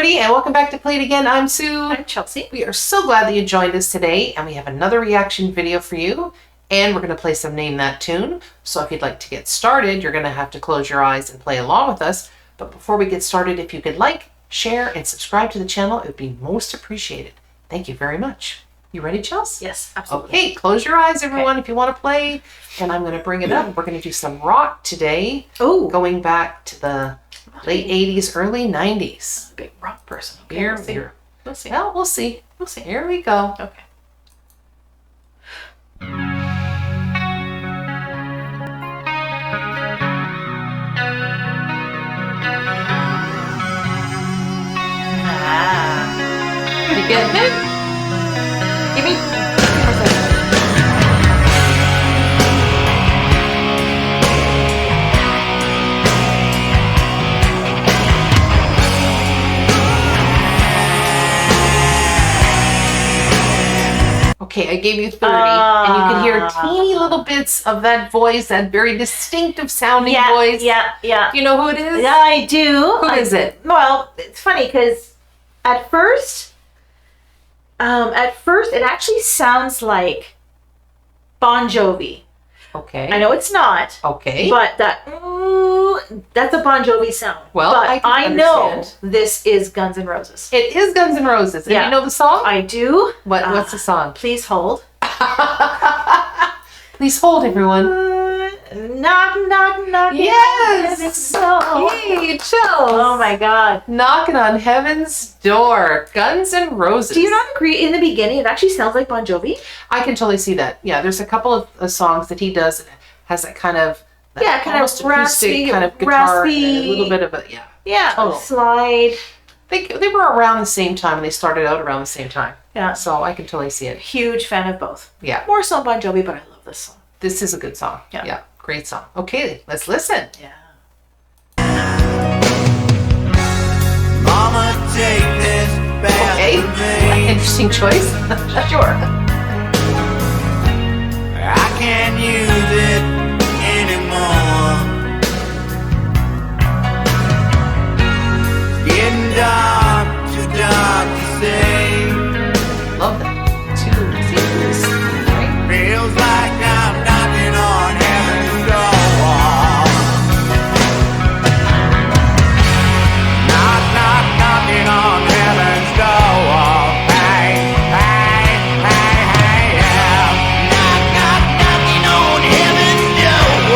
everybody, and welcome back to Play It Again. I'm Sue. I'm Chelsea. We are so glad that you joined us today, and we have another reaction video for you, and we're going to play some Name That Tune. So if you'd like to get started, you're going to have to close your eyes and play along with us. But before we get started, if you could like, share, and subscribe to the channel, it would be most appreciated. Thank you very much. You ready, Chelsea? Yes, absolutely. Okay, close your eyes, everyone, if you want to play. And I'm going to bring it up. We're going to do some rock today. Oh, Going back to the late 80s, early 90s. big rock person. Okay, Here, we'll see. here. We'll see. Well, we'll see. We'll see. Here we go. Okay. You getting it? Give me. Okay, I gave you 30, and you can hear teeny little bits of that voice, that very distinctive sounding voice. Yeah. Do you know who it is? Yeah, I do. Who is it? Well, it's funny because at first it actually sounds like Bon Jovi. Okay. I know it's not. Okay. But that's a Bon Jovi sound. Well, but I know understand. this is Guns N' Roses. It is Guns N' Roses. And Yeah. you know the song? I do. What's the song? Please hold. Please hold, everyone. Knock, knock, knock. Yes! So. Hey, Chills. Oh my God. Knocking on Heaven's Door. Guns N' Roses. Do you not agree? In the beginning, it actually sounds like Bon Jovi. I can totally see that. Yeah, there's a couple of songs that he does that has that kind of Yeah, kind of almost acoustic raspy, kind of guitar and raspy. a little bit of a Yeah, Total. slide. They were around the same time, and they started out around the same time. Yeah, So I can totally see it. huge fan of both. Yeah, More so Bon Jovi, but I love this song. this is a good song. Yeah. Great song. Okay, let's listen. Yeah. Mama, take this back Okay, from me. interesting choice. Sure. I can't use it anymore. It's getting dark, too dark to see. Love that. Two sequels. Right? Feels like I'm knocking on heaven's door. Knock, knock, knocking on heaven's door. Hey, hey, hey, hey, yeah. Knock, knock, knocking on heaven's door.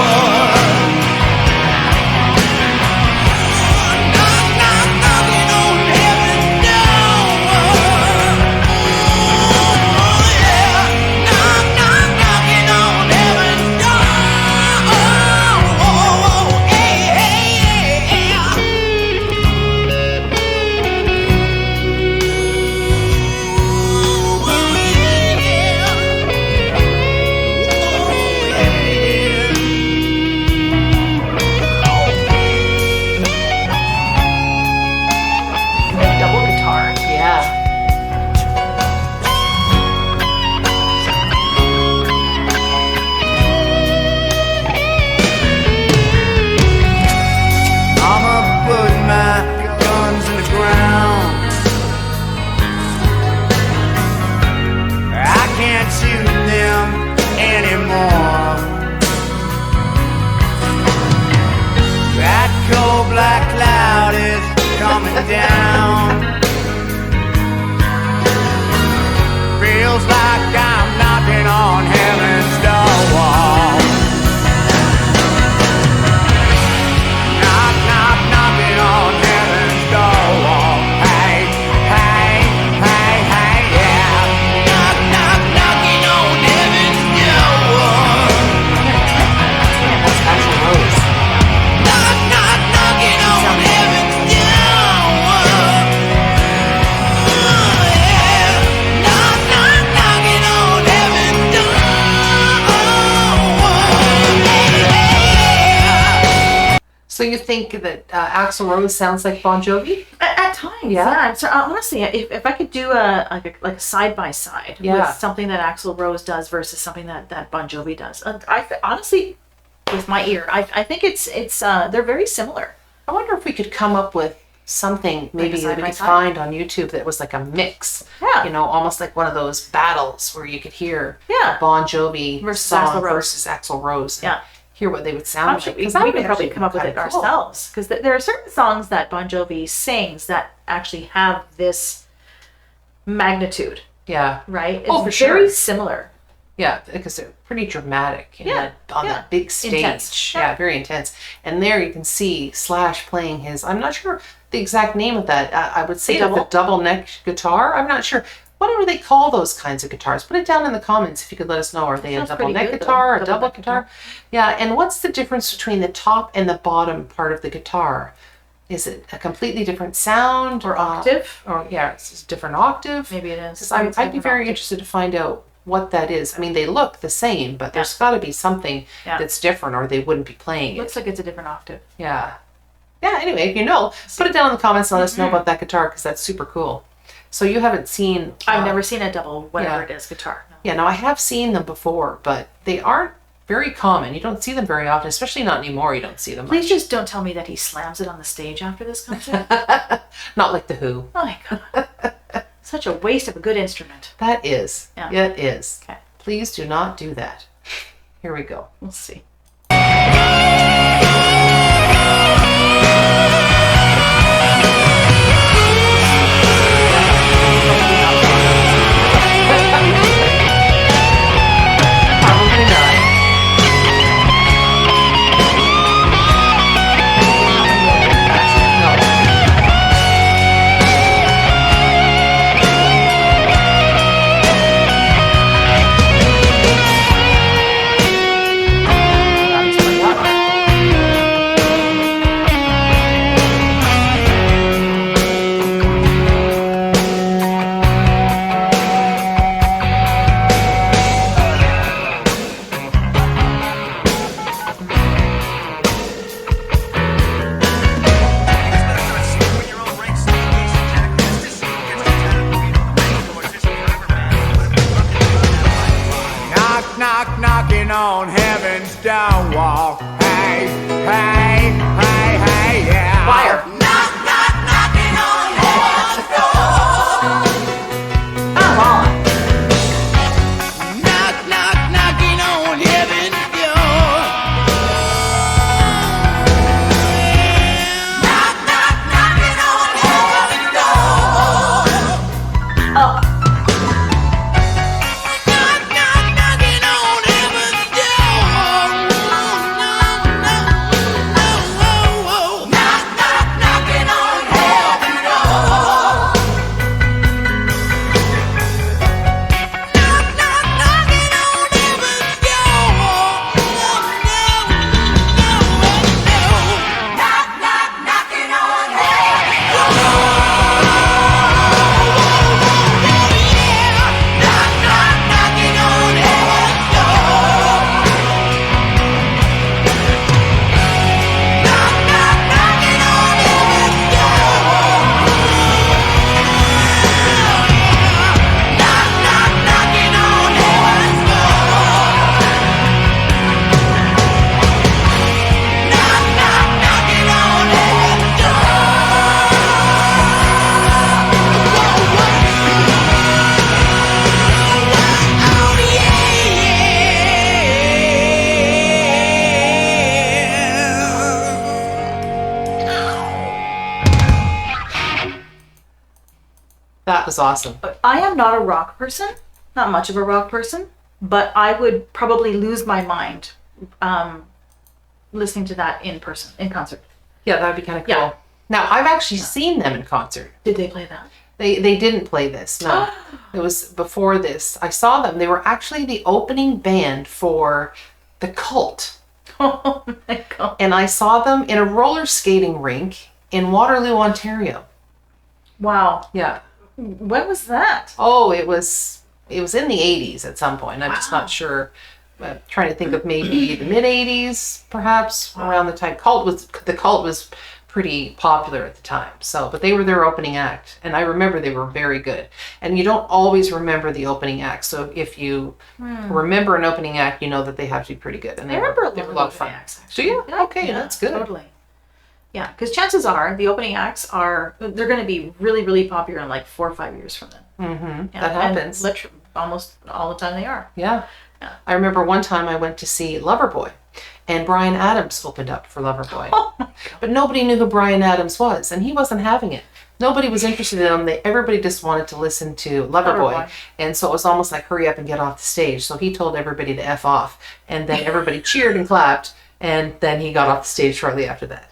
Knock, knock, knocking on heaven's door. Oh, yeah. Knock, knock, knocking on heaven's door. Oh, hey, hey, yeah. Double guitar. Yeah. I'ma put my guns in the ground. I can't shoot them anymore. That cold black cloud is coming down. Feels like I'm knocking on heaven's door. Knock, knock, knocking on heaven's door. Hey, hey, hey, hey, yeah. Knock, knock, knocking on heaven's door. Axl Rose. Knock, knock, knocking on heaven's door. Yeah. Knock, knock, knocking on heaven's door. Hey, hey. So you think that Axl Rose sounds like Bon Jovi? At times, Yeah. yeah. So honestly, if I could do a side by side Yeah. with something that Axl Rose does versus something that Bon Jovi does, honestly, with my ear, I think it's they're very similar. I wonder if we could come up with something maybe side that we by could side? find on YouTube that was like a mix. Yeah. You know, almost like one of those battles where you could hear Yeah. a Bon Jovi Versus song Axl Rose. versus Axl Rose. And Yeah. hear what they would sound Actually, like. we 'Cause that would could probably actually come up with be it kinda cool. ourselves because there are certain songs that Bon Jovi sings that actually have this magnitude, Yeah. right? Oh, It's for very sure. similar. Yeah, because they're pretty dramatic and Yeah, on yeah. that big stage. Intense. Yeah, Yeah. very intense. And there you can see Slash playing his, I'm not sure the exact name of that. I would say The the double neck guitar. I'm not sure. What do they call those kinds of guitars? Put it down in the comments if you could let us know. Are they a Sounds double pretty neck good, though. guitar, a Double double neck guitar? Yeah, and what's the difference between the top and the bottom part of the guitar? Is it a completely different sound? Or octave? Or yeah, it's a different octave. Maybe it is. I'd be very interested to find out what that is. I mean, they look the same, but there's got to be something Yeah. that's different, or they wouldn't be playing it. Looks like it's a different octave. Yeah. Yeah, anyway, if you know, put it down in the comments and let us know about that guitar because that's super cool. So you haven't seen... I've never seen a double whatever yeah. it is guitar. No. Yeah, no, I have seen them before, but they aren't very common. You don't see them very often, especially not anymore. You don't see them Please just don't tell me that he slams it on the stage after this concert. much. Not like the Who. Oh my god. Such a waste of a good instrument. That is. Yeah. It is. Okay. Please do not do that. Here we go. We'll see. Probably not. No. That's pretty hot. Knock, knock, knocking on heaven's door wall. Hey, hey, hey, hey, yeah. Choir. Knock, knock, knocking on heaven's door. Come on. Knock, knock, knocking on heaven's door. Knock, knock, knocking on heaven's door. Oh. Knock, knock, knocking on heaven's door. Knock, knock, knocking on heaven's door. Knock, knock, knocking on heaven's door. Knock, knock, knocking on heaven's door. Knock, knock, knocking on heaven's door. Knock, knock, knocking on heaven's door. Knock, knock, knocking on heaven's door. Knock, knock, knocking on heaven's door. Oh yeah. That was awesome. I am not a rock person, not much of a rock person, but I would probably lose my mind listening to that in person, in concert. Yeah, that would be kind of cool. Yeah. Now, I've actually seen them in concert. Did they play that? They didn't play this. No, it was before this. I saw them. They were actually the opening band for The Cult. Oh my god. And I saw them in a roller skating rink in Waterloo, Ontario. Wow. Yeah. When was that? Oh, it was in the 80s at some point. I'm just Wow. not sure. Trying to think of maybe the mid 80s, perhaps around the time the Cult was pretty popular at the time. So, but they were their opening act, and I remember they were very good. And you don't always remember the opening act, so if you remember an opening act, you know that they have to be pretty good. And I remember they were a a lot lot of fun. acts, Do actually. you? Yeah, Okay, yeah, that's good. Totally. Yeah, because chances are the opening acts they're going to be really, really popular in like 4 or 5 years from then. Mm-hmm. Yeah, That happens. And almost all the time they are. Yeah. Yeah. I remember one time I went to see Loverboy, and Bryan Adams opened up for Loverboy. Oh my God. But nobody knew who Bryan Adams was, and he wasn't having it. Nobody was interested in him. Everybody just wanted to listen to Loverboy. Loverboy. And so it was almost like, hurry up and get off the stage. So he told everybody to F off. And then everybody cheered and clapped. And then he got off the stage shortly after that.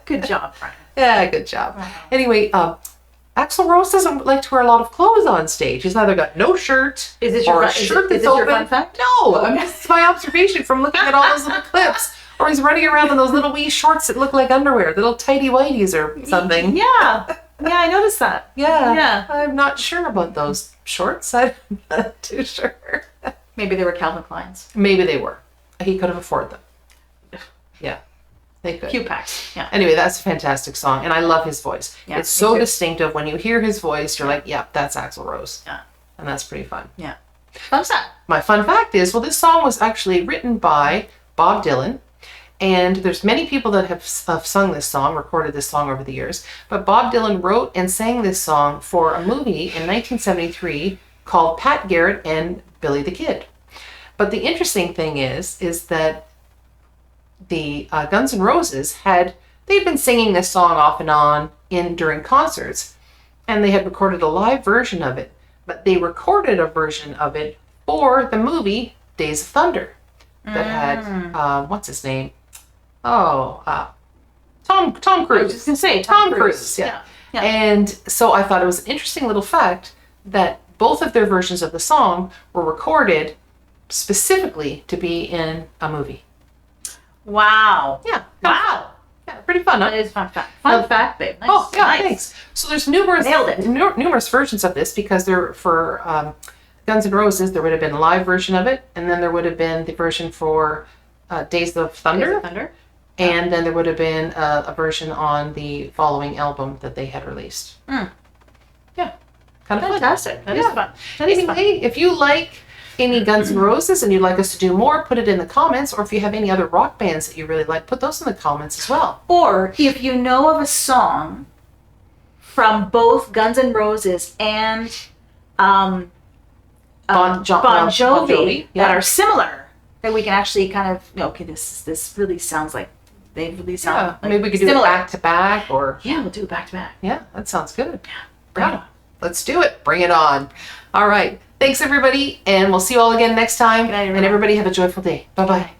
Good job, Brian. Yeah, good job. Wow. Anyway, Axl Rose doesn't like to wear a lot of clothes on stage. He's either got no shirt Is this or your a shirt that's your open. fun fact? No, it's my observation from looking at all those little clips. Or he's running around in those little wee shorts that look like underwear, little tighty whities or something. Yeah. Yeah, I noticed that. Yeah. Yeah. I'm not sure about those shorts. I'm not too sure. Maybe they were Calvin Klein's. Maybe they were. He could have afforded them. Yeah, they could. Q packs. Yeah. Anyway, that's a fantastic song, and I love his voice. Yeah, It's me so too. distinctive. When you hear his voice, you're like, yep, that's Axl Rose. Yeah. And that's pretty fun. Yeah. Fun stuff. My fun fact is, well, this song was actually written by Bob Dylan. And there's many people that have sung this song, recorded this song over the years. But Bob Dylan wrote and sang this song for a movie in 1973 called Pat Garrett and Billy the Kid. But the interesting thing is that the Guns N' Roses they'd been singing this song off and on during concerts, and they had recorded a live version of it. But they recorded a version of it for the movie Days of Thunder that had what's his name? Tom I was Cruise. just gonna say Tom Cruise, yeah. Yeah. And so I thought it was an interesting little fact that both of their versions of the song were recorded specifically to be in a movie. Wow. Yeah. Wow. Yeah, pretty fun, huh? That is fun fact. Fun fact, babe. Nice. Oh, yeah, Nice. thanks. So there's numerous Nailed it. numerous versions of this because there for Guns N' Roses there would have been a live version of it, and then there would have been the version for Days of Thunder, Days of Thunder. and then there would have been a version on the following album that they had released. Mm. Yeah, kind of fun. Fantastic. That is Yeah. fun. That is fun. Anyway, if you like any Guns N' Roses and you'd like us to do more, put it in the comments. Or if you have any other rock bands that you really like, put those in the comments as well. Or if you know of a song from both Guns N' Roses and Bon Jovi, yeah. that are similar, that we can actually kind of, okay, this really sounds like they really sound Yeah, like maybe we could do it similar. back to back, or Yeah, we'll do it back to back. yeah, that sounds good. Bring it Yeah. on. Let's do it. Bring it on. All right. Thanks, everybody, and we'll see you all again next time. Good night, everyone. And everybody have a joyful day. Bye-bye.